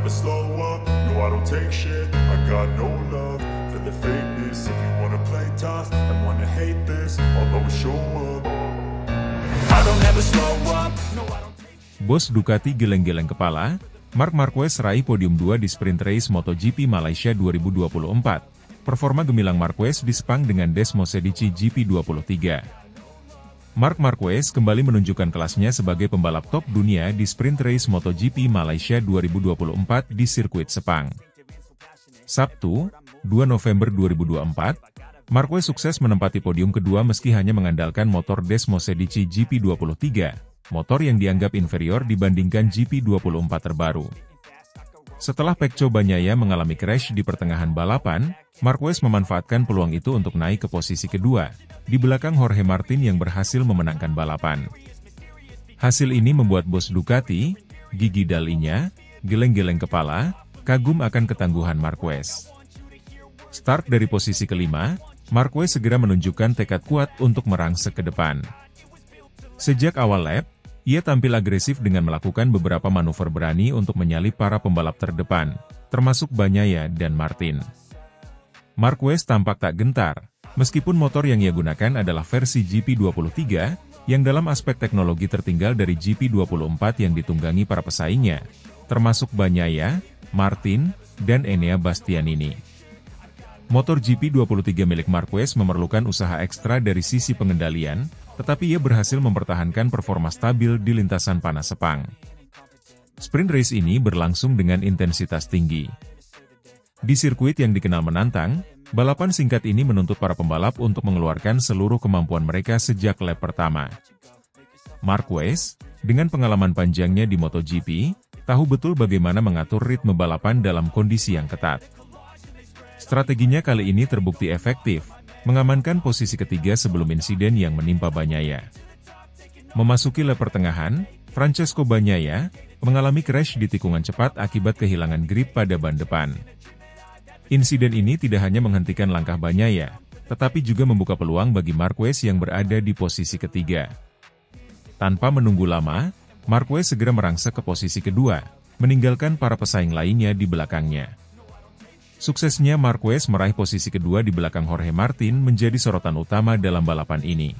never slow up, no I don't take shit. I got no love for the fakeness. If you wanna play tough and wanna hate this, I'll always show up. I don't ever slow up, no I don't take shit. Bos Ducati geleng-geleng kepala, Marc Marquez raih podium 2 di sprint race MotoGP Malaysia 2024. Performa gemilang Marquez disepang dengan Desmosedici GP23. Marc Marquez kembali menunjukkan kelasnya sebagai pembalap top dunia di sprint race MotoGP Malaysia 2024 di sirkuit Sepang. Sabtu, 2 November 2024, Marquez sukses menempati podium kedua meski hanya mengandalkan motor Desmosedici GP23, motor yang dianggap inferior dibandingkan GP24 terbaru. Setelah Pecco Bagnaia mengalami crash di pertengahan balapan, Marquez memanfaatkan peluang itu untuk naik ke posisi kedua, di belakang Jorge Martin yang berhasil memenangkan balapan. Hasil ini membuat bos Ducati, Gigi Dall'Igna, geleng-geleng kepala, kagum akan ketangguhan Marquez. Start dari posisi kelima, Marquez segera menunjukkan tekad kuat untuk merangsek ke depan. Sejak awal lap, ia tampil agresif dengan melakukan beberapa manuver berani untuk menyalip para pembalap terdepan, termasuk Bagnaia dan Martin. Marquez tampak tak gentar, meskipun motor yang ia gunakan adalah versi GP23, yang dalam aspek teknologi tertinggal dari GP24 yang ditunggangi para pesaingnya, termasuk Bagnaia, Martin, dan Enea Bastianini. Motor GP23 milik Marquez memerlukan usaha ekstra dari sisi pengendalian, tetapi ia berhasil mempertahankan performa stabil di lintasan panas Sepang. Sprint race ini berlangsung dengan intensitas tinggi. Di sirkuit yang dikenal menantang, balapan singkat ini menuntut para pembalap untuk mengeluarkan seluruh kemampuan mereka sejak lap pertama. Marquez, dengan pengalaman panjangnya di MotoGP, tahu betul bagaimana mengatur ritme balapan dalam kondisi yang ketat. Strateginya kali ini terbukti efektif, mengamankan posisi ketiga sebelum insiden yang menimpa Bagnaia. Memasuki lap pertengahan, Francesco Bagnaia mengalami crash di tikungan cepat akibat kehilangan grip pada ban depan. Insiden ini tidak hanya menghentikan langkah Bagnaia, tetapi juga membuka peluang bagi Marquez yang berada di posisi ketiga. Tanpa menunggu lama, Marquez segera merangsek ke posisi kedua, meninggalkan para pesaing lainnya di belakangnya. Suksesnya Marquez meraih posisi kedua di belakang Jorge Martin menjadi sorotan utama dalam balapan ini.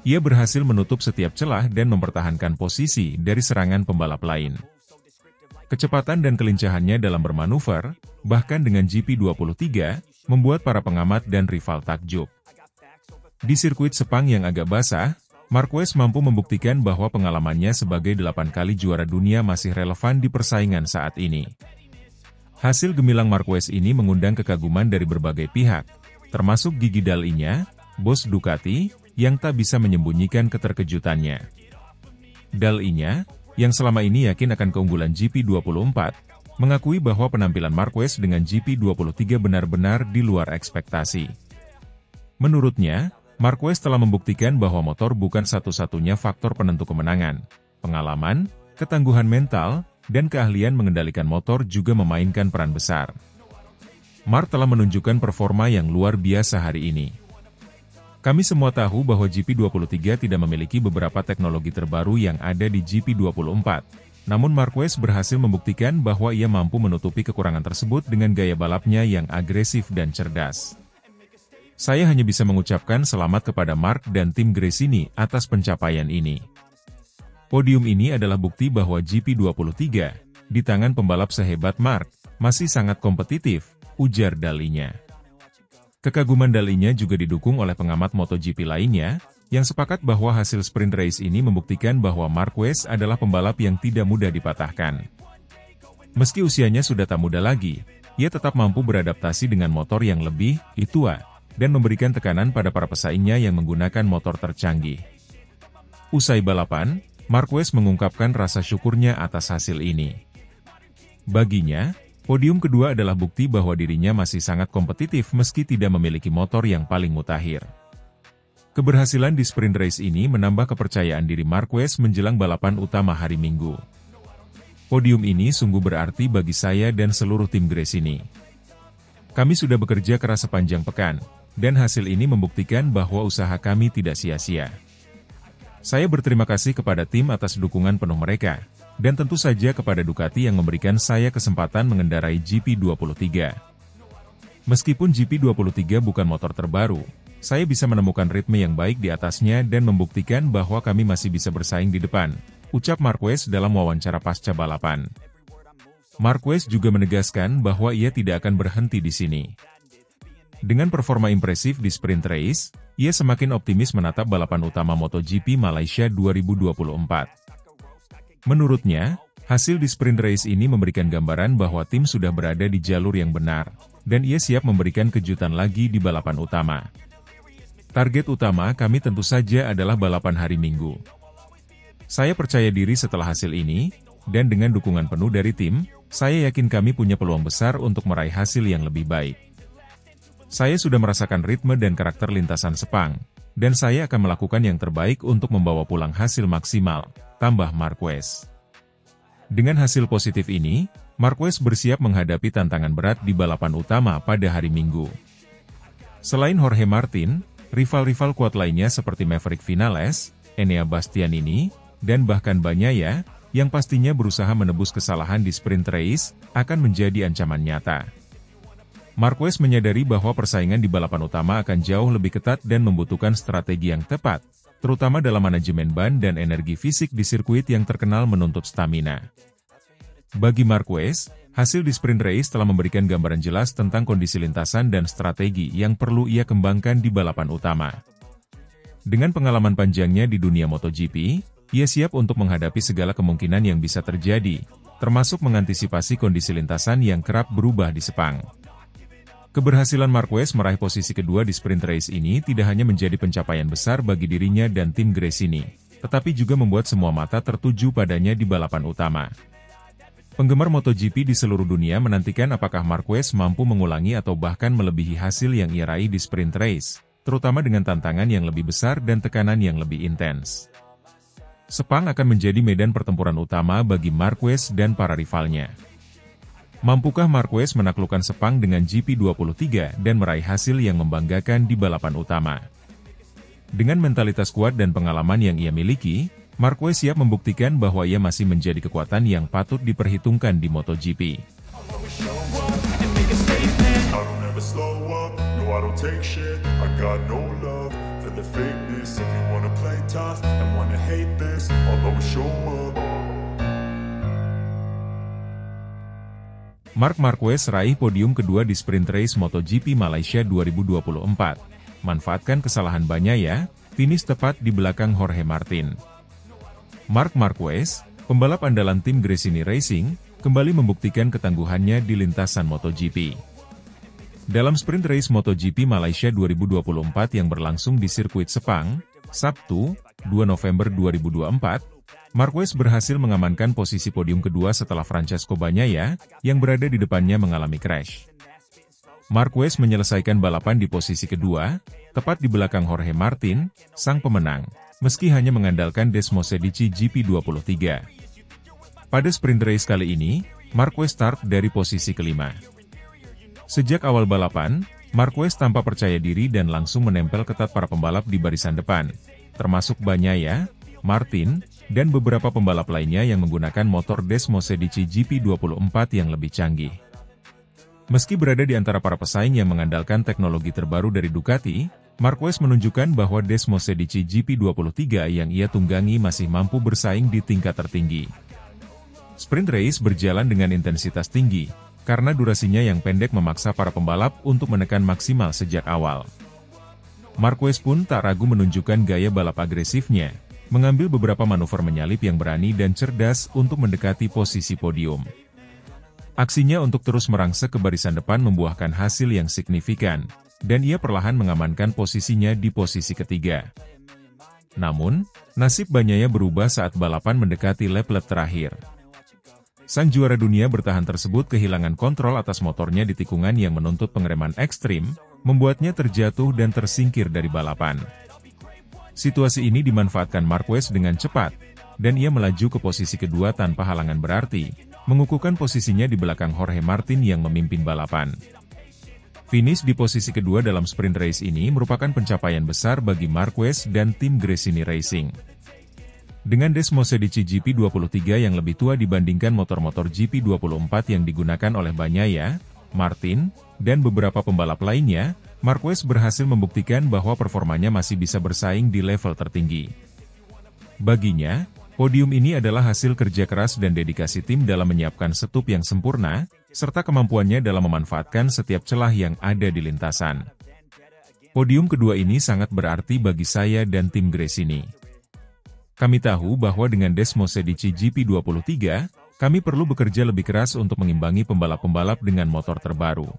Ia berhasil menutup setiap celah dan mempertahankan posisi dari serangan pembalap lain. Kecepatan dan kelincahannya dalam bermanuver, bahkan dengan GP23, membuat para pengamat dan rival takjub. Di sirkuit Sepang yang agak basah, Marquez mampu membuktikan bahwa pengalamannya sebagai 8 kali juara dunia masih relevan di persaingan saat ini. Hasil gemilang Marquez ini mengundang kekaguman dari berbagai pihak, termasuk Gigi Dall'Igna, bos Ducati, yang tak bisa menyembunyikan keterkejutannya. Dall'Igna, yang selama ini yakin akan keunggulan GP24, mengakui bahwa penampilan Marquez dengan GP23 benar-benar di luar ekspektasi. Menurutnya, Marquez telah membuktikan bahwa motor bukan satu-satunya faktor penentu kemenangan. Pengalaman, ketangguhan mental, dan keahlian mengendalikan motor juga memainkan peran besar. Marc telah menunjukkan performa yang luar biasa hari ini. Kami semua tahu bahwa GP23 tidak memiliki beberapa teknologi terbaru yang ada di GP24, namun Marquez berhasil membuktikan bahwa ia mampu menutupi kekurangan tersebut dengan gaya balapnya yang agresif dan cerdas. Saya hanya bisa mengucapkan selamat kepada Marc dan tim Gresini atas pencapaian ini. Podium ini adalah bukti bahwa GP23, di tangan pembalap sehebat Marc, masih sangat kompetitif, ujar Dall'Igna. Kekaguman Dall'Igna juga didukung oleh pengamat MotoGP lainnya, yang sepakat bahwa hasil sprint race ini membuktikan bahwa Marquez adalah pembalap yang tidak mudah dipatahkan. Meski usianya sudah tak muda lagi, ia tetap mampu beradaptasi dengan motor yang lebih tua, dan memberikan tekanan pada para pesaingnya yang menggunakan motor tercanggih. Usai balapan, Marquez mengungkapkan rasa syukurnya atas hasil ini. Baginya, podium kedua adalah bukti bahwa dirinya masih sangat kompetitif meski tidak memiliki motor yang paling mutakhir. Keberhasilan di sprint race ini menambah kepercayaan diri Marquez menjelang balapan utama hari Minggu. Podium ini sungguh berarti bagi saya dan seluruh tim Gresini. Kami sudah bekerja keras sepanjang pekan, dan hasil ini membuktikan bahwa usaha kami tidak sia-sia. Saya berterima kasih kepada tim atas dukungan penuh mereka, Dan tentu saja kepada Ducati yang memberikan saya kesempatan mengendarai GP23. Meskipun GP23 bukan motor terbaru, saya bisa menemukan ritme yang baik di atasnya dan membuktikan bahwa kami masih bisa bersaing di depan, ucap Marquez dalam wawancara pasca balapan. Marquez juga menegaskan bahwa ia tidak akan berhenti di sini. Dengan performa impresif di sprint race, ia semakin optimis menatap balapan utama MotoGP Malaysia 2024. Menurutnya, hasil di sprint race ini memberikan gambaran bahwa tim sudah berada di jalur yang benar, dan ia siap memberikan kejutan lagi di balapan utama. Target utama kami tentu saja adalah balapan hari Minggu. Saya percaya diri setelah hasil ini, dan dengan dukungan penuh dari tim, saya yakin kami punya peluang besar untuk meraih hasil yang lebih baik. Saya sudah merasakan ritme dan karakter lintasan Sepang, dan saya akan melakukan yang terbaik untuk membawa pulang hasil maksimal, tambah Marquez. Dengan hasil positif ini, Marquez bersiap menghadapi tantangan berat di balapan utama pada hari Minggu. Selain Jorge Martin, rival-rival kuat lainnya seperti Maverick Vinales, Enea Bastianini, dan bahkan Bagnaia, yang pastinya berusaha menebus kesalahan di sprint race, akan menjadi ancaman nyata. Marquez menyadari bahwa persaingan di balapan utama akan jauh lebih ketat dan membutuhkan strategi yang tepat, terutama dalam manajemen ban dan energi fisik di sirkuit yang terkenal menuntut stamina. Bagi Marquez, hasil di sprint race telah memberikan gambaran jelas tentang kondisi lintasan dan strategi yang perlu ia kembangkan di balapan utama. Dengan pengalaman panjangnya di dunia MotoGP, ia siap untuk menghadapi segala kemungkinan yang bisa terjadi, termasuk mengantisipasi kondisi lintasan yang kerap berubah di Sepang. Keberhasilan Marquez meraih posisi kedua di sprint race ini tidak hanya menjadi pencapaian besar bagi dirinya dan tim Gresini, tetapi juga membuat semua mata tertuju padanya di balapan utama. Penggemar MotoGP di seluruh dunia menantikan apakah Marquez mampu mengulangi atau bahkan melebihi hasil yang ia raih di sprint race, terutama dengan tantangan yang lebih besar dan tekanan yang lebih intens. Sepang akan menjadi medan pertempuran utama bagi Marquez dan para rivalnya. Mampukah Marquez menaklukkan Sepang dengan GP23 dan meraih hasil yang membanggakan di balapan utama? Dengan mentalitas kuat dan pengalaman yang ia miliki, Marquez siap membuktikan bahwa ia masih menjadi kekuatan yang patut diperhitungkan di MotoGP. Marc Marquez raih podium kedua di sprint race MotoGP Malaysia 2024. Manfaatkan kesalahan Bagnaia, finish tepat di belakang Jorge Martin. Marc Marquez, pembalap andalan tim Gresini Racing, kembali membuktikan ketangguhannya di lintasan MotoGP. Dalam sprint race MotoGP Malaysia 2024 yang berlangsung di sirkuit Sepang, Sabtu, 2 November 2024, Marquez berhasil mengamankan posisi podium kedua setelah Francesco Bagnaia, yang berada di depannya mengalami crash. Marquez menyelesaikan balapan di posisi kedua, tepat di belakang Jorge Martin, sang pemenang, meski hanya mengandalkan Desmosedici GP23. Pada sprint race kali ini, Marquez start dari posisi kelima. Sejak awal balapan, Marquez tampak percaya diri dan langsung menempel ketat para pembalap di barisan depan, termasuk Bagnaia, Martin, dan beberapa pembalap lainnya yang menggunakan motor Desmosedici GP24 yang lebih canggih. Meski berada di antara para pesaing yang mengandalkan teknologi terbaru dari Ducati, Marquez menunjukkan bahwa Desmosedici GP23 yang ia tunggangi masih mampu bersaing di tingkat tertinggi. Sprint race berjalan dengan intensitas tinggi, karena durasinya yang pendek memaksa para pembalap untuk menekan maksimal sejak awal. Marquez pun tak ragu menunjukkan gaya balap agresifnya, mengambil beberapa manuver menyalip yang berani dan cerdas untuk mendekati posisi podium. Aksinya untuk terus merangsek ke barisan depan membuahkan hasil yang signifikan, dan ia perlahan mengamankan posisinya di posisi ketiga. Namun, nasib Bagnaia berubah saat balapan mendekati lap-lap terakhir. Sang juara dunia bertahan tersebut kehilangan kontrol atas motornya di tikungan yang menuntut pengereman ekstrim, membuatnya terjatuh dan tersingkir dari balapan. Situasi ini dimanfaatkan Marquez dengan cepat, dan ia melaju ke posisi kedua tanpa halangan berarti, mengukuhkan posisinya di belakang Jorge Martin yang memimpin balapan. Finish di posisi kedua dalam sprint race ini merupakan pencapaian besar bagi Marquez dan tim Gresini Racing. Dengan Desmose Medici GP23 yang lebih tua dibandingkan motor-motor GP24 yang digunakan oleh Bagnaia, Martin, dan beberapa pembalap lainnya, Marquez berhasil membuktikan bahwa performanya masih bisa bersaing di level tertinggi. Baginya, podium ini adalah hasil kerja keras dan dedikasi tim dalam menyiapkan setup yang sempurna, serta kemampuannya dalam memanfaatkan setiap celah yang ada di lintasan. Podium kedua ini sangat berarti bagi saya dan tim Gresini. Kami tahu bahwa dengan Desmose Medici GP23, kami perlu bekerja lebih keras untuk mengimbangi pembalap-pembalap dengan motor terbaru.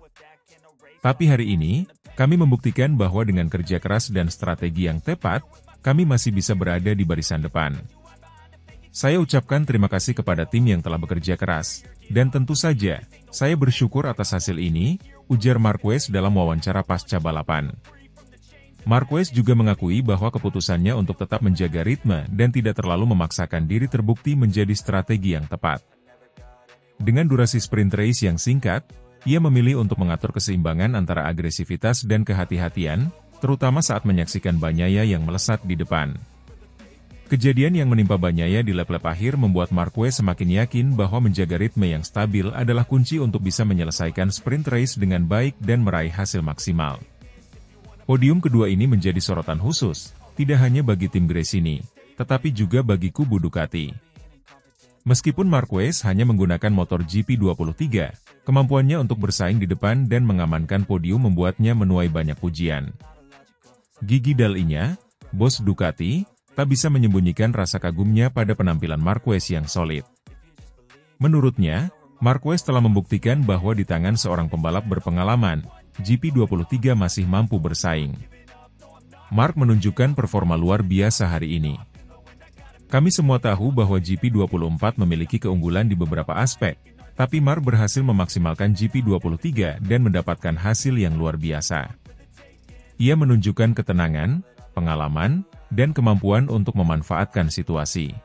Tapi hari ini, kami membuktikan bahwa dengan kerja keras dan strategi yang tepat, kami masih bisa berada di barisan depan. Saya ucapkan terima kasih kepada tim yang telah bekerja keras, dan tentu saja, saya bersyukur atas hasil ini, ujar Marquez dalam wawancara pasca balapan. Marquez juga mengakui bahwa keputusannya untuk tetap menjaga ritme dan tidak terlalu memaksakan diri terbukti menjadi strategi yang tepat. Dengan durasi sprint race yang singkat, ia memilih untuk mengatur keseimbangan antara agresivitas dan kehati-hatian, terutama saat menyaksikan Bagnaia yang melesat di depan. Kejadian yang menimpa Bagnaia di lap-lap akhir membuat Marquez semakin yakin bahwa menjaga ritme yang stabil adalah kunci untuk bisa menyelesaikan sprint race dengan baik dan meraih hasil maksimal. Podium kedua ini menjadi sorotan khusus, tidak hanya bagi tim Gresini, tetapi juga bagi kubu Ducati. Meskipun Marquez hanya menggunakan motor GP23, kemampuannya untuk bersaing di depan dan mengamankan podium membuatnya menuai banyak pujian. Gigi Dall'Igna, bos Ducati, tak bisa menyembunyikan rasa kagumnya pada penampilan Marquez yang solid. Menurutnya, Marquez telah membuktikan bahwa di tangan seorang pembalap berpengalaman, GP23 masih mampu bersaing. Mark menunjukkan performa luar biasa hari ini. Kami semua tahu bahwa GP24 memiliki keunggulan di beberapa aspek, tapi Mark berhasil memaksimalkan GP23 dan mendapatkan hasil yang luar biasa. Ia menunjukkan ketenangan, pengalaman, dan kemampuan untuk memanfaatkan situasi.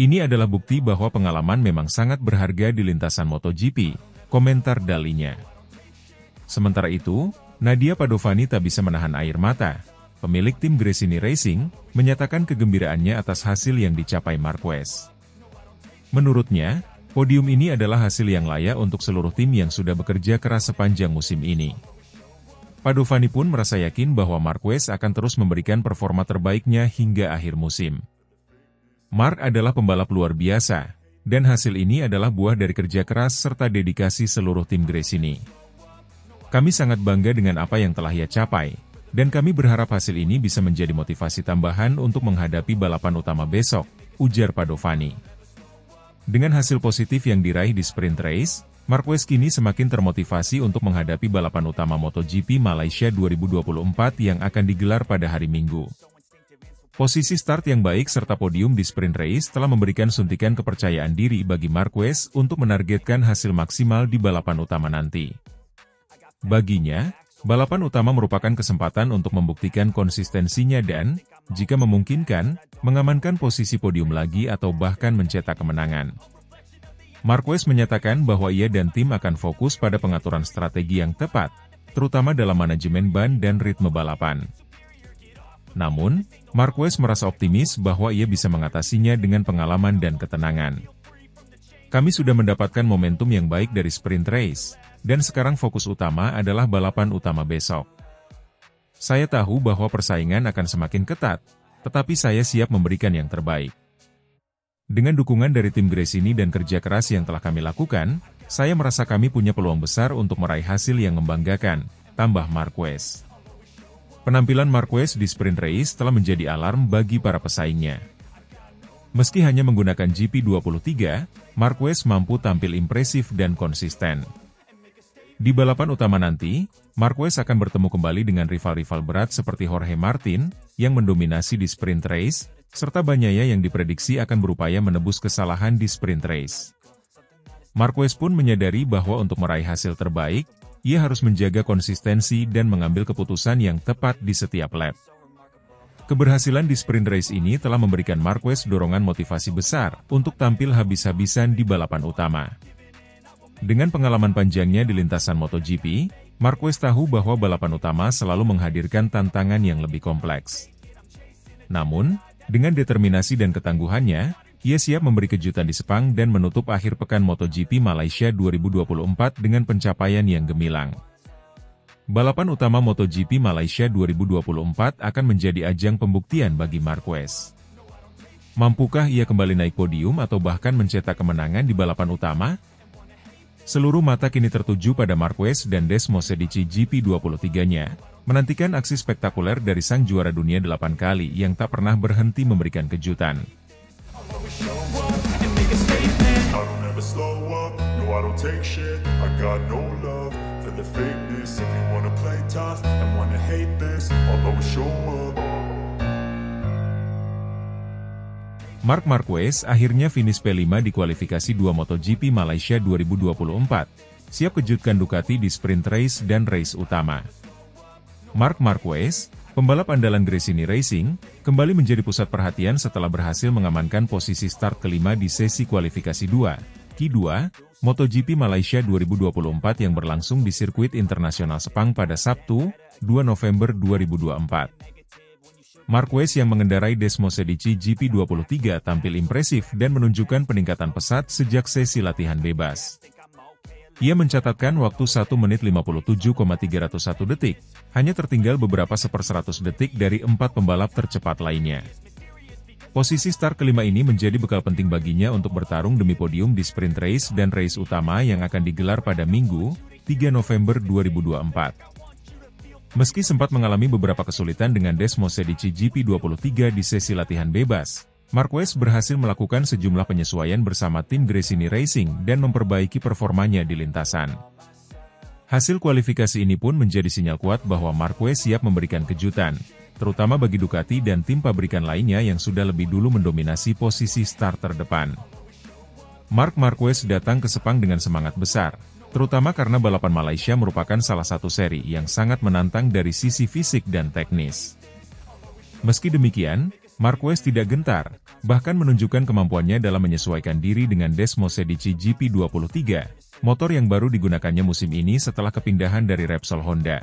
Ini adalah bukti bahwa pengalaman memang sangat berharga di lintasan MotoGP, komentar Dall'Igna. Sementara itu, Nadia Padovani tak bisa menahan air mata. Pemilik tim Gresini Racing, menyatakan kegembiraannya atas hasil yang dicapai Marquez. Menurutnya, podium ini adalah hasil yang layak untuk seluruh tim yang sudah bekerja keras sepanjang musim ini. Padovani pun merasa yakin bahwa Marquez akan terus memberikan performa terbaiknya hingga akhir musim. Mark adalah pembalap luar biasa, dan hasil ini adalah buah dari kerja keras serta dedikasi seluruh tim Gresini. Kami sangat bangga dengan apa yang telah ia capai, dan kami berharap hasil ini bisa menjadi motivasi tambahan untuk menghadapi balapan utama besok, ujar Padovani. Dengan hasil positif yang diraih di sprint race, Marquez kini semakin termotivasi untuk menghadapi balapan utama MotoGP Malaysia 2024 yang akan digelar pada hari Minggu. Posisi start yang baik serta podium di sprint race telah memberikan suntikan kepercayaan diri bagi Marquez untuk menargetkan hasil maksimal di balapan utama nanti. Baginya, balapan utama merupakan kesempatan untuk membuktikan konsistensinya dan, jika memungkinkan, mengamankan posisi podium lagi atau bahkan mencetak kemenangan. Marquez menyatakan bahwa ia dan tim akan fokus pada pengaturan strategi yang tepat, terutama dalam manajemen ban dan ritme balapan. Namun, Marquez merasa optimis bahwa ia bisa mengatasinya dengan pengalaman dan ketenangan. Kami sudah mendapatkan momentum yang baik dari sprint race, dan sekarang fokus utama adalah balapan utama besok. Saya tahu bahwa persaingan akan semakin ketat, tetapi saya siap memberikan yang terbaik. Dengan dukungan dari tim Gresini dan kerja keras yang telah kami lakukan, saya merasa kami punya peluang besar untuk meraih hasil yang membanggakan, tambah Marquez. Penampilan Marquez di sprint race telah menjadi alarm bagi para pesaingnya. Meski hanya menggunakan GP23, Marquez mampu tampil impresif dan konsisten. Di balapan utama nanti, Marquez akan bertemu kembali dengan rival-rival berat seperti Jorge Martin, yang mendominasi di sprint race, serta Bagnaia yang diprediksi akan berupaya menebus kesalahan di sprint race. Marquez pun menyadari bahwa untuk meraih hasil terbaik, ia harus menjaga konsistensi dan mengambil keputusan yang tepat di setiap lap. Keberhasilan di sprint race ini telah memberikan Marquez dorongan motivasi besar untuk tampil habis-habisan di balapan utama. Dengan pengalaman panjangnya di lintasan MotoGP, Marquez tahu bahwa balapan utama selalu menghadirkan tantangan yang lebih kompleks. Namun, Dengan determinasi dan ketangguhannya, ia siap memberi kejutan di Sepang dan menutup akhir pekan MotoGP Malaysia 2024 dengan pencapaian yang gemilang. Balapan utama MotoGP Malaysia 2024 akan menjadi ajang pembuktian bagi Marquez. Mampukah ia kembali naik podium atau bahkan mencetak kemenangan di balapan utama? Seluruh mata kini tertuju pada Marquez dan Desmosedici GP23-nya, menantikan aksi spektakuler dari sang juara dunia 8 kali yang tak pernah berhenti memberikan kejutan. Marc Marquez akhirnya finish P5 di kualifikasi 2 MotoGP Malaysia 2024, siap kejutkan Ducati di sprint race dan race utama. Marc Marquez, pembalap andalan Gresini Racing, kembali menjadi pusat perhatian setelah berhasil mengamankan posisi start kelima di sesi kualifikasi 2, Q2, MotoGP Malaysia 2024 yang berlangsung di sirkuit internasional Sepang pada Sabtu, 2 November 2024. Marquez yang mengendarai Desmosedici GP23 tampil impresif dan menunjukkan peningkatan pesat sejak sesi latihan bebas. Ia mencatatkan waktu 1 menit 57,301 detik, hanya tertinggal beberapa 1/100 detik dari 4 pembalap tercepat lainnya. Posisi start kelima ini menjadi bekal penting baginya untuk bertarung demi podium di sprint race dan race utama yang akan digelar pada Minggu, 3 November 2024. Meski sempat mengalami beberapa kesulitan dengan Desmosedici GP23 di sesi latihan bebas, Marquez berhasil melakukan sejumlah penyesuaian bersama tim Gresini Racing dan memperbaiki performanya di lintasan. Hasil kualifikasi ini pun menjadi sinyal kuat bahwa Marquez siap memberikan kejutan, terutama bagi Ducati dan tim pabrikan lainnya yang sudah lebih dulu mendominasi posisi start terdepan. Marc Marquez datang ke Sepang dengan semangat besar, terutama karena balapan Malaysia merupakan salah satu seri yang sangat menantang dari sisi fisik dan teknis. Meski demikian, Marquez tidak gentar, bahkan menunjukkan kemampuannya dalam menyesuaikan diri dengan Desmosedici GP23, motor yang baru digunakannya musim ini setelah kepindahan dari Repsol Honda.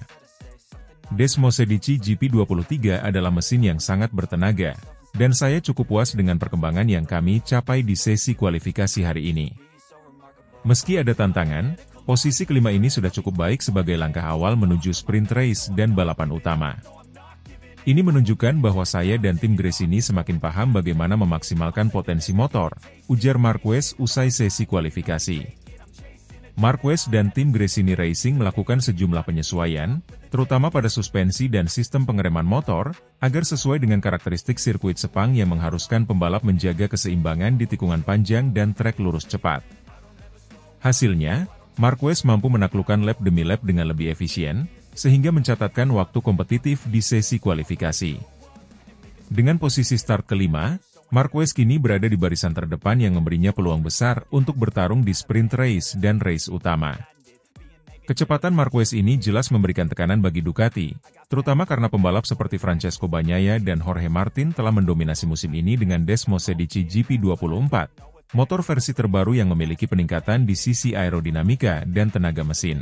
Desmosedici GP23 adalah mesin yang sangat bertenaga, dan saya cukup puas dengan perkembangan yang kami capai di sesi kualifikasi hari ini. Meski ada tantangan, posisi kelima ini sudah cukup baik sebagai langkah awal menuju sprint race dan balapan utama. Ini menunjukkan bahwa saya dan tim Gresini semakin paham bagaimana memaksimalkan potensi motor, ujar Marquez usai sesi kualifikasi. Marquez dan tim Gresini Racing melakukan sejumlah penyesuaian, terutama pada suspensi dan sistem pengereman motor, agar sesuai dengan karakteristik sirkuit Sepang yang mengharuskan pembalap menjaga keseimbangan di tikungan panjang dan trek lurus cepat. Hasilnya, Marquez mampu menaklukkan lap demi lap dengan lebih efisien, sehingga mencatatkan waktu kompetitif di sesi kualifikasi. Dengan posisi start kelima, Marquez kini berada di barisan terdepan yang memberinya peluang besar untuk bertarung di sprint race dan race utama. Kecepatan Marquez ini jelas memberikan tekanan bagi Ducati, terutama karena pembalap seperti Francesco Bagnaia dan Jorge Martin telah mendominasi musim ini dengan Desmosedici GP24, motor versi terbaru yang memiliki peningkatan di sisi aerodinamika dan tenaga mesin.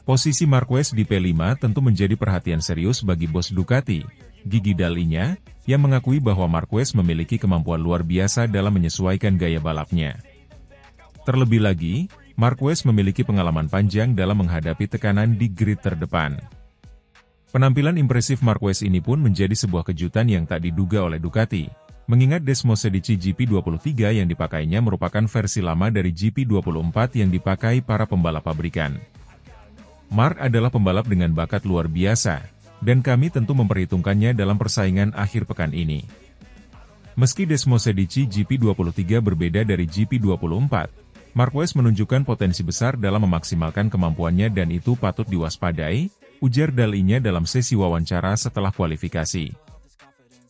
Posisi Marquez di P5 tentu menjadi perhatian serius bagi bos Ducati, Gigi Dall'Igna, yang mengakui bahwa Marquez memiliki kemampuan luar biasa dalam menyesuaikan gaya balapnya. Terlebih lagi, Marquez memiliki pengalaman panjang dalam menghadapi tekanan di grid terdepan. Penampilan impresif Marquez ini pun menjadi sebuah kejutan yang tak diduga oleh Ducati, mengingat Desmosedici GP23 yang dipakainya merupakan versi lama dari GP24 yang dipakai para pembalap pabrikan. Marc adalah pembalap dengan bakat luar biasa, dan kami tentu memperhitungkannya dalam persaingan akhir pekan ini. Meski Desmosedici GP23 berbeda dari GP24, Marquez menunjukkan potensi besar dalam memaksimalkan kemampuannya dan itu patut diwaspadai, ujar Dall'Igna dalam sesi wawancara setelah kualifikasi.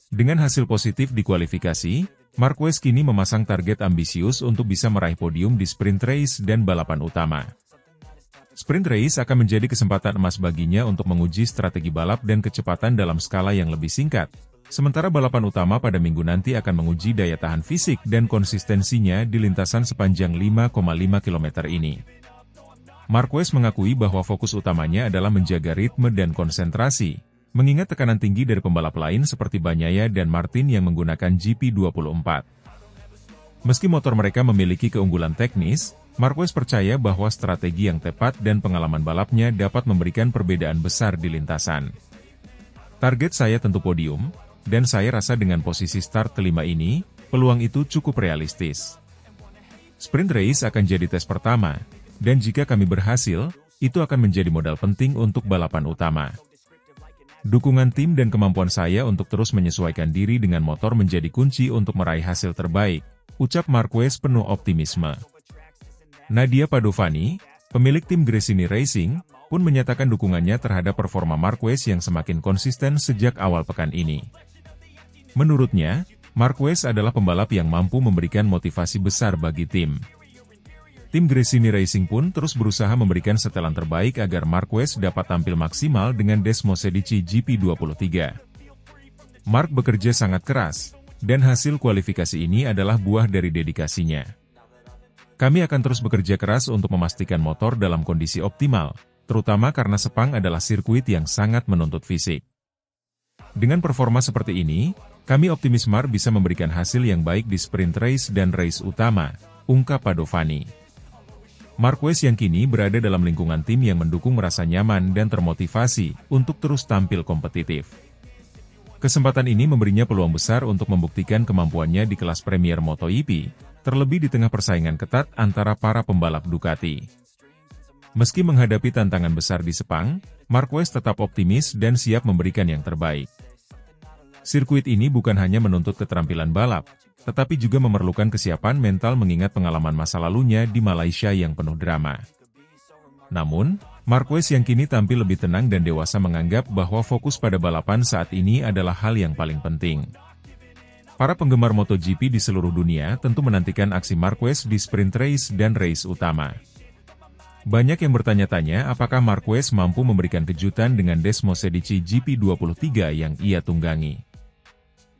Dengan hasil positif di kualifikasi, Marquez kini memasang target ambisius untuk bisa meraih podium di sprint race dan balapan utama. Sprint race akan menjadi kesempatan emas baginya untuk menguji strategi balap dan kecepatan dalam skala yang lebih singkat, sementara balapan utama pada minggu nanti akan menguji daya tahan fisik dan konsistensinya di lintasan sepanjang 5,5 km ini. Marquez mengakui bahwa fokus utamanya adalah menjaga ritme dan konsentrasi, mengingat tekanan tinggi dari pembalap lain seperti Bagnaia dan Martin yang menggunakan GP24. Meski motor mereka memiliki keunggulan teknis, Marquez percaya bahwa strategi yang tepat dan pengalaman balapnya dapat memberikan perbedaan besar di lintasan. Target saya tentu podium, dan saya rasa dengan posisi start kelima ini, peluang itu cukup realistis. Sprint race akan jadi tes pertama, dan jika kami berhasil, itu akan menjadi modal penting untuk balapan utama. Dukungan tim dan kemampuan saya untuk terus menyesuaikan diri dengan motor menjadi kunci untuk meraih hasil terbaik, ucap Marquez penuh optimisme. Nadia Padovani, pemilik tim Gresini Racing, pun menyatakan dukungannya terhadap performa Marquez yang semakin konsisten sejak awal pekan ini. Menurutnya, Marquez adalah pembalap yang mampu memberikan motivasi besar bagi tim. Tim Gresini Racing pun terus berusaha memberikan setelan terbaik agar Marquez dapat tampil maksimal dengan Desmosedici GP23. Mark bekerja sangat keras, dan hasil kualifikasi ini adalah buah dari dedikasinya. Kami akan terus bekerja keras untuk memastikan motor dalam kondisi optimal, terutama karena Sepang adalah sirkuit yang sangat menuntut fisik. Dengan performa seperti ini, kami optimis Mark bisa memberikan hasil yang baik di sprint race dan race utama, ungkap Padovani. Marquez yang kini berada dalam lingkungan tim yang mendukung merasa nyaman dan termotivasi untuk terus tampil kompetitif. Kesempatan ini memberinya peluang besar untuk membuktikan kemampuannya di kelas Premier MotoGP, terlebih di tengah persaingan ketat antara para pembalap Ducati. Meski menghadapi tantangan besar di Sepang, Marquez tetap optimis dan siap memberikan yang terbaik. Sirkuit ini bukan hanya menuntut keterampilan balap, tetapi juga memerlukan kesiapan mental mengingat pengalaman masa lalunya di Malaysia yang penuh drama. Namun, Marquez yang kini tampil lebih tenang dan dewasa menganggap bahwa fokus pada balapan saat ini adalah hal yang paling penting. Para penggemar MotoGP di seluruh dunia tentu menantikan aksi Marquez di sprint race dan race utama. Banyak yang bertanya-tanya apakah Marquez mampu memberikan kejutan dengan Desmosedici GP23 yang ia tunggangi.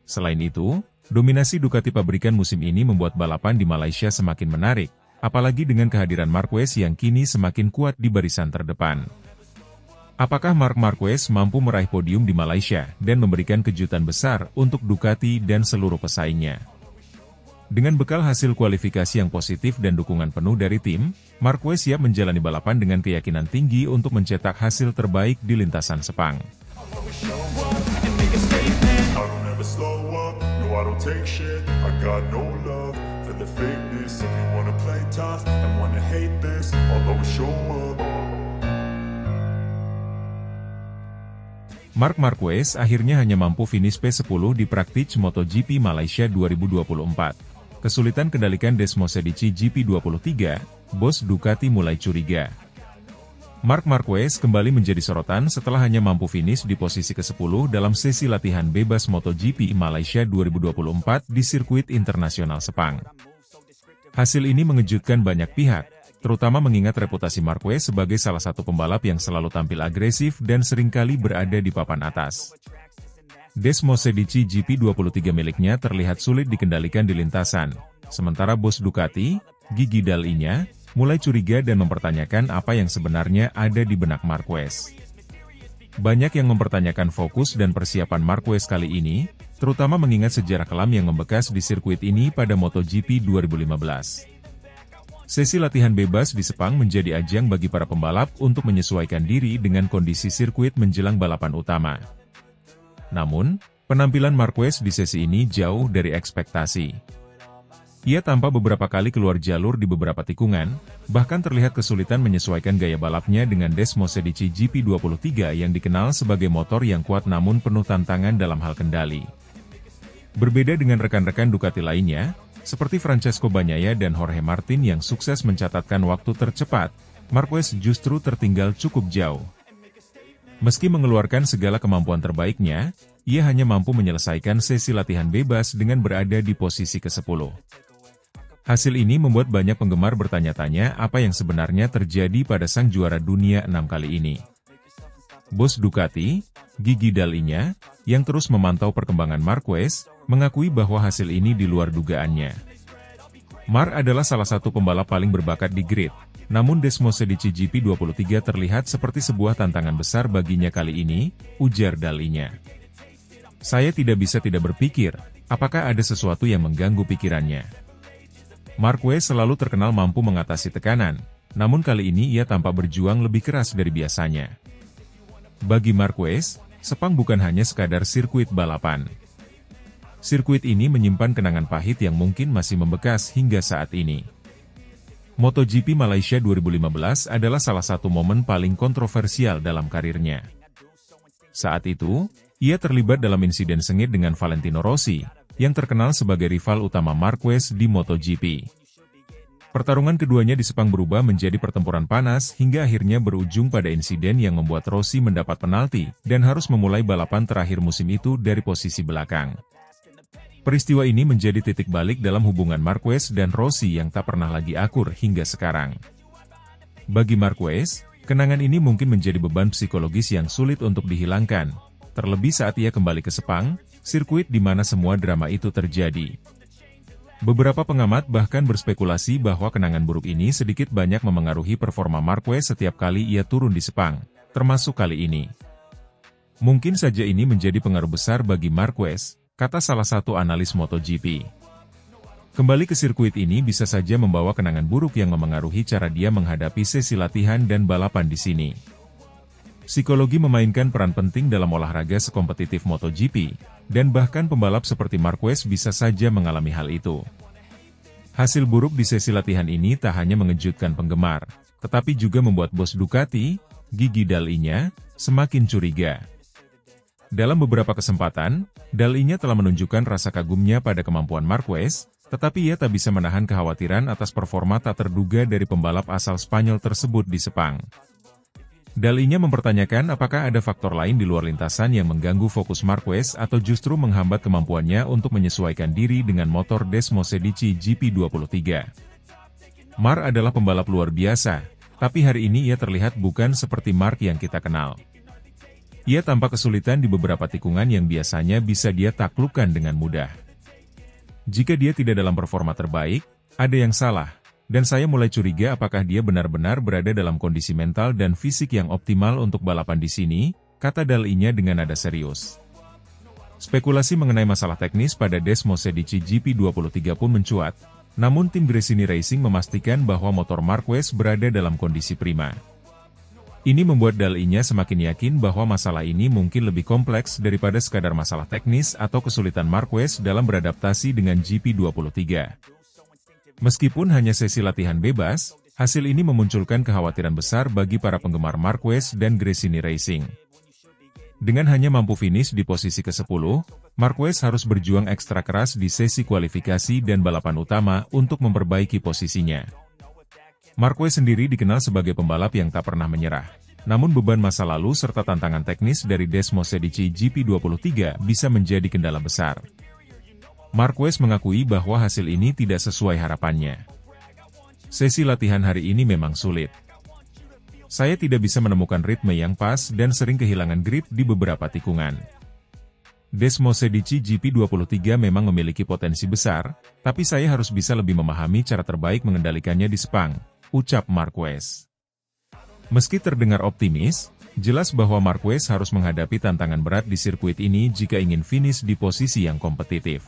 Selain itu, dominasi Ducati pabrikan musim ini membuat balapan di Malaysia semakin menarik, apalagi dengan kehadiran Marquez yang kini semakin kuat di barisan terdepan. Apakah Marc Marquez mampu meraih podium di Malaysia dan memberikan kejutan besar untuk Ducati dan seluruh pesaingnya? Dengan bekal hasil kualifikasi yang positif dan dukungan penuh dari tim, Marquez siap menjalani balapan dengan keyakinan tinggi untuk mencetak hasil terbaik di lintasan Sepang. I don't take shit, I got no love for the fakeness. If you wanna play tough and wanna hate this, I'll always show up. Marc Marquez akhirnya hanya mampu finish P10 di Praktich MotoGP Malaysia 2024. Kesulitan kendalikan Desmosedici GP23, bos Ducati mulai curiga. Marc Marquez kembali menjadi sorotan setelah hanya mampu finish di posisi ke-10 dalam sesi latihan bebas MotoGP Malaysia 2024 di sirkuit internasional Sepang. Hasil ini mengejutkan banyak pihak, terutama mengingat reputasi Marquez sebagai salah satu pembalap yang selalu tampil agresif dan seringkali berada di papan atas. Desmosedici GP23 miliknya terlihat sulit dikendalikan di lintasan, sementara bos Ducati, Gigi Dall'Igna, mulai curiga dan mempertanyakan apa yang sebenarnya ada di benak Marquez. Banyak yang mempertanyakan fokus dan persiapan Marquez kali ini, terutama mengingat sejarah kelam yang membekas di sirkuit ini pada MotoGP 2015. Sesi latihan bebas di Sepang menjadi ajang bagi para pembalap untuk menyesuaikan diri dengan kondisi sirkuit menjelang balapan utama. Namun, penampilan Marquez di sesi ini jauh dari ekspektasi. Ia tampak beberapa kali keluar jalur di beberapa tikungan, bahkan terlihat kesulitan menyesuaikan gaya balapnya dengan Desmosedici GP23 yang dikenal sebagai motor yang kuat namun penuh tantangan dalam hal kendali. Berbeda dengan rekan-rekan Ducati lainnya, seperti Francesco Bagnaia dan Jorge Martin yang sukses mencatatkan waktu tercepat, Marquez justru tertinggal cukup jauh. Meski mengeluarkan segala kemampuan terbaiknya, ia hanya mampu menyelesaikan sesi latihan bebas dengan berada di posisi ke-10. Hasil ini membuat banyak penggemar bertanya-tanya apa yang sebenarnya terjadi pada sang juara dunia 6 kali ini. Bos Ducati, Gigi Dall'Igna, yang terus memantau perkembangan Marquez, mengakui bahwa hasil ini di luar dugaannya. Marc adalah salah satu pembalap paling berbakat di grid, Namun Desmosedici GP23 terlihat seperti sebuah tantangan besar baginya kali ini, ujar Dalinya. Saya tidak bisa tidak berpikir, apakah ada sesuatu yang mengganggu pikirannya. Marquez selalu terkenal mampu mengatasi tekanan, namun kali ini ia tampak berjuang lebih keras dari biasanya. Bagi Marquez, Sepang bukan hanya sekadar sirkuit balapan. Sirkuit ini menyimpan kenangan pahit yang mungkin masih membekas hingga saat ini. MotoGP Malaysia 2015 adalah salah satu momen paling kontroversial dalam karirnya. Saat itu, ia terlibat dalam insiden sengit dengan Valentino Rossi, yang terkenal sebagai rival utama Marquez di MotoGP. Pertarungan keduanya di Sepang berubah menjadi pertempuran panas hingga akhirnya berujung pada insiden yang membuat Rossi mendapat penalti dan harus memulai balapan terakhir musim itu dari posisi belakang. Peristiwa ini menjadi titik balik dalam hubungan Marquez dan Rossi yang tak pernah lagi akur hingga sekarang. Bagi Marquez, kenangan ini mungkin menjadi beban psikologis yang sulit untuk dihilangkan, terlebih saat ia kembali ke Sepang, sirkuit di mana semua drama itu terjadi. Beberapa pengamat bahkan berspekulasi bahwa kenangan buruk ini sedikit banyak memengaruhi performa Marquez setiap kali ia turun di Sepang, termasuk kali ini. Mungkin saja ini menjadi pengaruh besar bagi Marquez, kata salah satu analis MotoGP. Kembali ke sirkuit ini bisa saja membawa kenangan buruk yang memengaruhi cara dia menghadapi sesi latihan dan balapan di sini. Psikologi memainkan peran penting dalam olahraga sekompetitif MotoGP, dan bahkan pembalap seperti Marquez bisa saja mengalami hal itu. Hasil buruk di sesi latihan ini tak hanya mengejutkan penggemar, tetapi juga membuat bos Ducati, Gigi Dalinya, semakin curiga. Dalam beberapa kesempatan, Dalinya telah menunjukkan rasa kagumnya pada kemampuan Marquez, tetapi ia tak bisa menahan kekhawatiran atas performa tak terduga dari pembalap asal Spanyol tersebut di Sepang. Dalinya mempertanyakan apakah ada faktor lain di luar lintasan yang mengganggu fokus Marquez atau justru menghambat kemampuannya untuk menyesuaikan diri dengan motor Desmosedici GP23. Mar adalah pembalap luar biasa, tapi hari ini ia terlihat bukan seperti Mark yang kita kenal. Ia tampak kesulitan di beberapa tikungan yang biasanya bisa dia taklukkan dengan mudah. Jika dia tidak dalam performa terbaik, ada yang salah, dan saya mulai curiga apakah dia benar-benar berada dalam kondisi mental dan fisik yang optimal untuk balapan di sini, kata Dalinya dengan nada serius. Spekulasi mengenai masalah teknis pada Desmosedici GP23 pun mencuat, namun tim Gresini Racing memastikan bahwa motor Marquez berada dalam kondisi prima. Ini membuat Dalinya semakin yakin bahwa masalah ini mungkin lebih kompleks daripada sekadar masalah teknis atau kesulitan Marquez dalam beradaptasi dengan GP23. Meskipun hanya sesi latihan bebas, hasil ini memunculkan kekhawatiran besar bagi para penggemar Marquez dan Gresini Racing. Dengan hanya mampu finish di posisi ke-10, Marquez harus berjuang ekstra keras di sesi kualifikasi dan balapan utama untuk memperbaiki posisinya. Marquez sendiri dikenal sebagai pembalap yang tak pernah menyerah. Namun beban masa lalu serta tantangan teknis dari Desmosedici GP23 bisa menjadi kendala besar. Marquez mengakui bahwa hasil ini tidak sesuai harapannya. Sesi latihan hari ini memang sulit. Saya tidak bisa menemukan ritme yang pas dan sering kehilangan grip di beberapa tikungan. Desmosedici GP23 memang memiliki potensi besar, tapi saya harus bisa lebih memahami cara terbaik mengendalikannya di Sepang, ucap Marquez. Meski terdengar optimis, jelas bahwa Marquez harus menghadapi tantangan berat di sirkuit ini jika ingin finish di posisi yang kompetitif.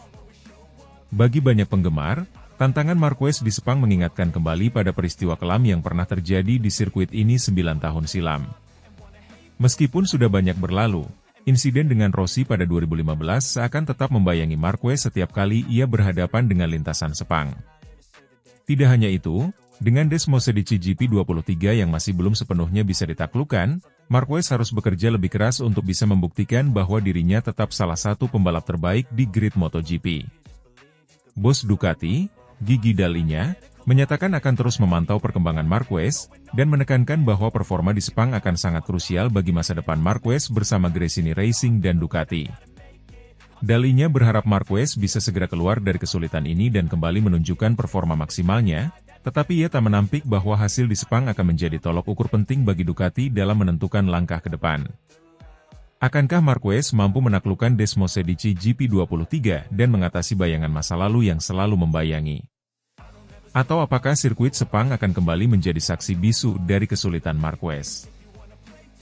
Bagi banyak penggemar, tantangan Marquez di Sepang mengingatkan kembali pada peristiwa kelam yang pernah terjadi di sirkuit ini 9 tahun silam. Meskipun sudah banyak berlalu, insiden dengan Rossi pada 2015 seakan tetap membayangi Marquez setiap kali ia berhadapan dengan lintasan Sepang. Tidak hanya itu, dengan Desmosedici GP23 yang masih belum sepenuhnya bisa ditaklukkan, Marquez harus bekerja lebih keras untuk bisa membuktikan bahwa dirinya tetap salah satu pembalap terbaik di grid MotoGP. Bos Ducati, Gigi Dalinya, menyatakan akan terus memantau perkembangan Marquez, dan menekankan bahwa performa di Sepang akan sangat krusial bagi masa depan Marquez bersama Gresini Racing dan Ducati. Dalinya berharap Marquez bisa segera keluar dari kesulitan ini dan kembali menunjukkan performa maksimalnya, tetapi ia tak menampik bahwa hasil di Sepang akan menjadi tolok ukur penting bagi Ducati dalam menentukan langkah ke depan. Akankah Marquez mampu menaklukkan Desmosedici GP23 dan mengatasi bayangan masa lalu yang selalu membayangi? Atau apakah sirkuit Sepang akan kembali menjadi saksi bisu dari kesulitan Marquez?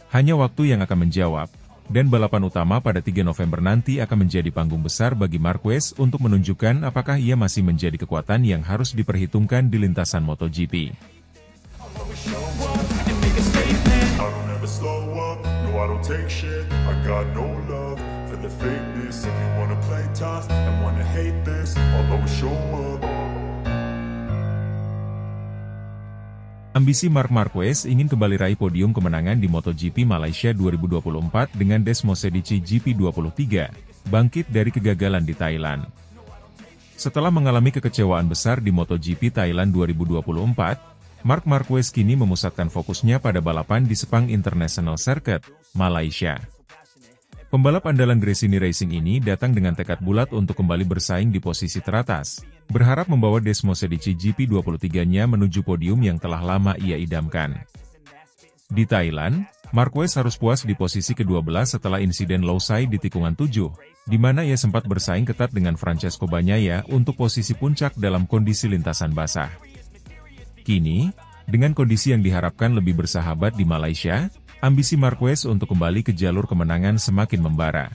Hanya waktu yang akan menjawab, dan balapan utama pada 3 November nanti akan menjadi panggung besar bagi Marquez untuk menunjukkan apakah ia masih menjadi kekuatan yang harus diperhitungkan di lintasan MotoGP. Ambisi Marc Marquez ingin kembali raih podium kemenangan di MotoGP Malaysia 2024 dengan Desmosedici GP23, bangkit dari kegagalan di Thailand. Setelah mengalami kekecewaan besar di MotoGP Thailand 2024, Marc Marquez kini memusatkan fokusnya pada balapan di Sepang International Circuit, Malaysia. Pembalap andalan Gresini Racing ini datang dengan tekad bulat untuk kembali bersaing di posisi teratas, berharap membawa Desmosedici GP23-nya menuju podium yang telah lama ia idamkan. Di Thailand, Marquez harus puas di posisi ke-12 setelah insiden Lousai di tikungan 7, di mana ia sempat bersaing ketat dengan Francesco Bagnaia untuk posisi puncak dalam kondisi lintasan basah. Kini, dengan kondisi yang diharapkan lebih bersahabat di Malaysia, ambisi Marquez untuk kembali ke jalur kemenangan semakin membara.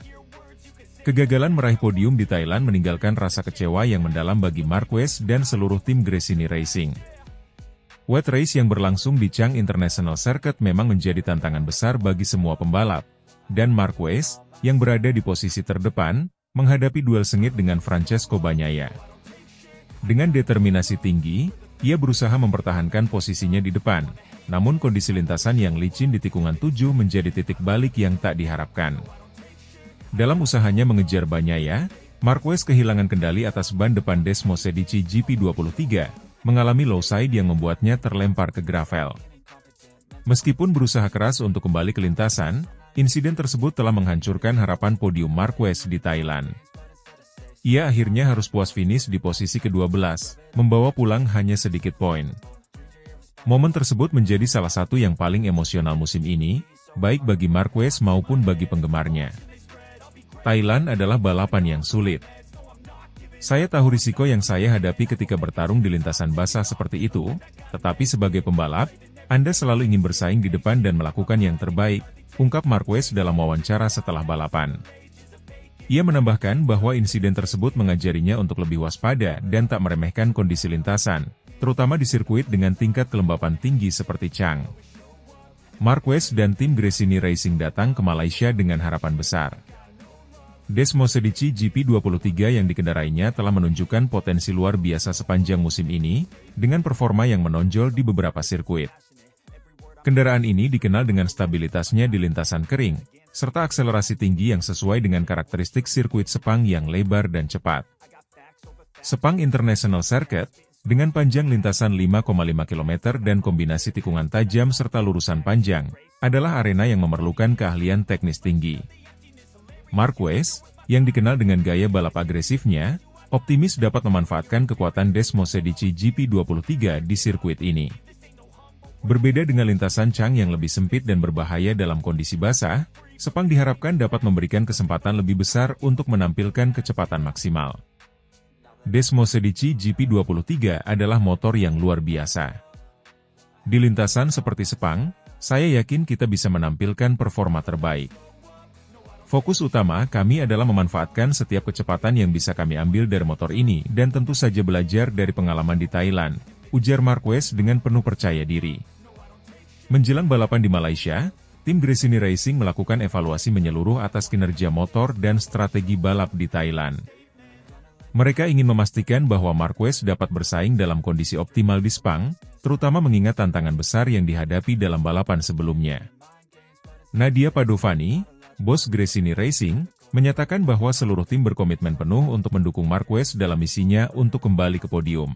Kegagalan meraih podium di Thailand meninggalkan rasa kecewa yang mendalam bagi Marquez dan seluruh tim Gresini Racing. Wet race yang berlangsung di Chang International Circuit memang menjadi tantangan besar bagi semua pembalap, dan Marquez, yang berada di posisi terdepan, menghadapi duel sengit dengan Francesco Bagnaia. Dengan determinasi tinggi, ia berusaha mempertahankan posisinya di depan, namun kondisi lintasan yang licin di tikungan 7 menjadi titik balik yang tak diharapkan. Dalam usahanya mengejar Bagnaia, Marquez kehilangan kendali atas ban depan Desmosedici GP23, mengalami low side yang membuatnya terlempar ke gravel. Meskipun berusaha keras untuk kembali ke lintasan, insiden tersebut telah menghancurkan harapan podium Marquez di Thailand. Ia akhirnya harus puas finish di posisi ke-12, membawa pulang hanya sedikit poin. Momen tersebut menjadi salah satu yang paling emosional musim ini, baik bagi Marquez maupun bagi penggemarnya. Thailand adalah balapan yang sulit. Saya tahu risiko yang saya hadapi ketika bertarung di lintasan basah seperti itu, tetapi sebagai pembalap, Anda selalu ingin bersaing di depan dan melakukan yang terbaik, ungkap Marquez dalam wawancara setelah balapan. Ia menambahkan bahwa insiden tersebut mengajarinya untuk lebih waspada dan tak meremehkan kondisi lintasan, terutama di sirkuit dengan tingkat kelembapan tinggi seperti Chang. Marquez dan tim Gresini Racing datang ke Malaysia dengan harapan besar. Desmosedici GP23 yang dikendarainya telah menunjukkan potensi luar biasa sepanjang musim ini, dengan performa yang menonjol di beberapa sirkuit. Kendaraan ini dikenal dengan stabilitasnya di lintasan kering, serta akselerasi tinggi yang sesuai dengan karakteristik sirkuit Sepang yang lebar dan cepat. Sepang International Circuit, dengan panjang lintasan 5,5 km dan kombinasi tikungan tajam serta lurusan panjang, adalah arena yang memerlukan keahlian teknis tinggi. Marquez, yang dikenal dengan gaya balap agresifnya, optimis dapat memanfaatkan kekuatan Desmosedici GP23 di sirkuit ini. Berbeda dengan lintasan Chang yang lebih sempit dan berbahaya dalam kondisi basah, Sepang diharapkan dapat memberikan kesempatan lebih besar untuk menampilkan kecepatan maksimal. Desmosedici GP23 adalah motor yang luar biasa. Di lintasan seperti Sepang, saya yakin kita bisa menampilkan performa terbaik. Fokus utama kami adalah memanfaatkan setiap kecepatan yang bisa kami ambil dari motor ini dan tentu saja belajar dari pengalaman di Thailand, ujar Marquez dengan penuh percaya diri. Menjelang balapan di Malaysia, tim Gresini Racing melakukan evaluasi menyeluruh atas kinerja motor dan strategi balap di Thailand. Mereka ingin memastikan bahwa Marquez dapat bersaing dalam kondisi optimal di Sepang, terutama mengingat tantangan besar yang dihadapi dalam balapan sebelumnya. Nadia Padovani, bos Gresini Racing, menyatakan bahwa seluruh tim berkomitmen penuh untuk mendukung Marquez dalam misinya untuk kembali ke podium.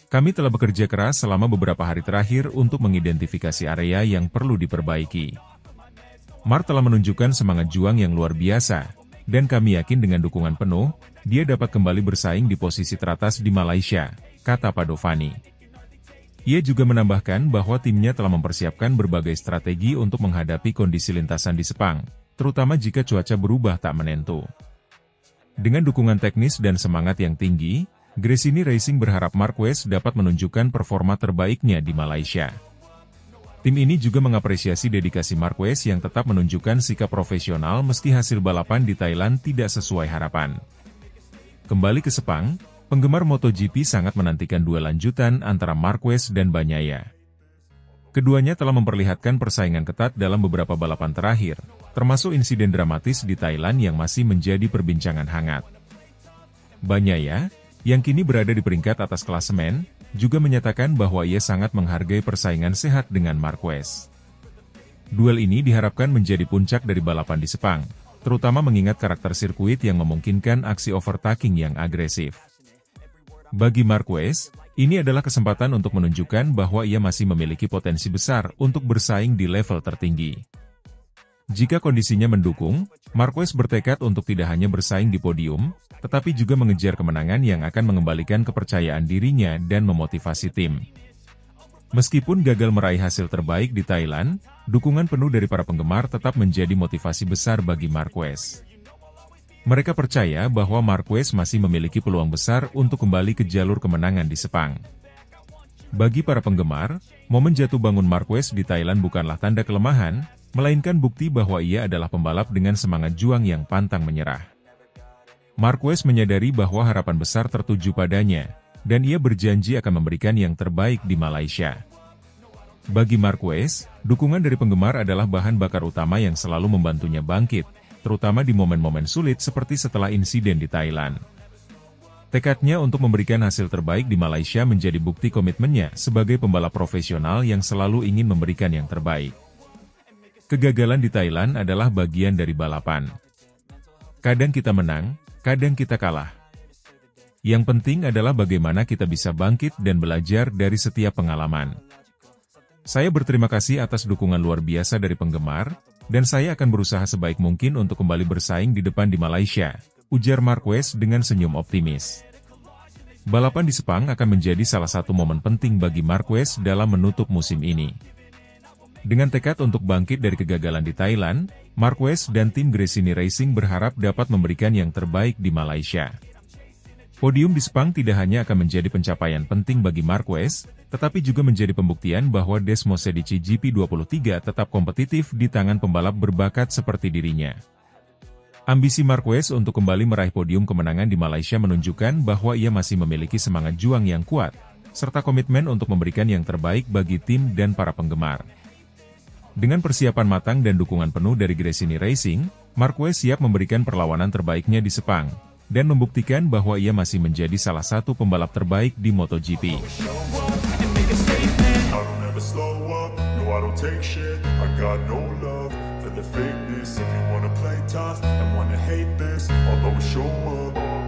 Kami telah bekerja keras selama beberapa hari terakhir untuk mengidentifikasi area yang perlu diperbaiki. Marc telah menunjukkan semangat juang yang luar biasa, dan kami yakin dengan dukungan penuh, dia dapat kembali bersaing di posisi teratas di Malaysia, kata Padovani. Ia juga menambahkan bahwa timnya telah mempersiapkan berbagai strategi untuk menghadapi kondisi lintasan di Sepang, terutama jika cuaca berubah tak menentu. Dengan dukungan teknis dan semangat yang tinggi, Gresini Racing berharap Marquez dapat menunjukkan performa terbaiknya di Malaysia. Tim ini juga mengapresiasi dedikasi Marquez yang tetap menunjukkan sikap profesional meski hasil balapan di Thailand tidak sesuai harapan. Kembali ke Sepang, penggemar MotoGP sangat menantikan duel lanjutan antara Marquez dan Bagnaia. Keduanya telah memperlihatkan persaingan ketat dalam beberapa balapan terakhir, termasuk insiden dramatis di Thailand yang masih menjadi perbincangan hangat. Bagnaia, yang kini berada di peringkat atas klasemen, juga menyatakan bahwa ia sangat menghargai persaingan sehat dengan Marquez. Duel ini diharapkan menjadi puncak dari balapan di Sepang, terutama mengingat karakter sirkuit yang memungkinkan aksi overtaking yang agresif. Bagi Marquez, ini adalah kesempatan untuk menunjukkan bahwa ia masih memiliki potensi besar untuk bersaing di level tertinggi. Jika kondisinya mendukung, Marquez bertekad untuk tidak hanya bersaing di podium, tetapi juga mengejar kemenangan yang akan mengembalikan kepercayaan dirinya dan memotivasi tim. Meskipun gagal meraih hasil terbaik di Thailand, dukungan penuh dari para penggemar tetap menjadi motivasi besar bagi Marquez. Mereka percaya bahwa Marquez masih memiliki peluang besar untuk kembali ke jalur kemenangan di Sepang. Bagi para penggemar, momen jatuh bangun Marquez di Thailand bukanlah tanda kelemahan, melainkan bukti bahwa ia adalah pembalap dengan semangat juang yang pantang menyerah. Marquez menyadari bahwa harapan besar tertuju padanya, dan ia berjanji akan memberikan yang terbaik di Malaysia. Bagi Marquez, dukungan dari penggemar adalah bahan bakar utama yang selalu membantunya bangkit, terutama di momen-momen sulit seperti setelah insiden di Thailand. Tekadnya untuk memberikan hasil terbaik di Malaysia menjadi bukti komitmennya sebagai pembalap profesional yang selalu ingin memberikan yang terbaik. Kegagalan di Thailand adalah bagian dari balapan. Kadang kita menang, kadang kita kalah. Yang penting adalah bagaimana kita bisa bangkit dan belajar dari setiap pengalaman. Saya berterima kasih atas dukungan luar biasa dari penggemar, dan saya akan berusaha sebaik mungkin untuk kembali bersaing di depan di Malaysia, ujar Marquez dengan senyum optimis. Balapan di Sepang akan menjadi salah satu momen penting bagi Marquez dalam menutup musim ini. Dengan tekad untuk bangkit dari kegagalan di Thailand, Marquez dan tim Gresini Racing berharap dapat memberikan yang terbaik di Malaysia. Podium di Sepang tidak hanya akan menjadi pencapaian penting bagi Marquez, tetapi juga menjadi pembuktian bahwa Desmo Sedici GP23 tetap kompetitif di tangan pembalap berbakat seperti dirinya. Ambisi Marquez untuk kembali meraih podium kemenangan di Malaysia menunjukkan bahwa ia masih memiliki semangat juang yang kuat, serta komitmen untuk memberikan yang terbaik bagi tim dan para penggemar. Dengan persiapan matang dan dukungan penuh dari Gresini Racing, Marquez siap memberikan perlawanan terbaiknya di Sepang, dan membuktikan bahwa ia masih menjadi salah satu pembalap terbaik di MotoGP. For the fakeness, if you wanna play tough and wanna hate this, I'll always show up.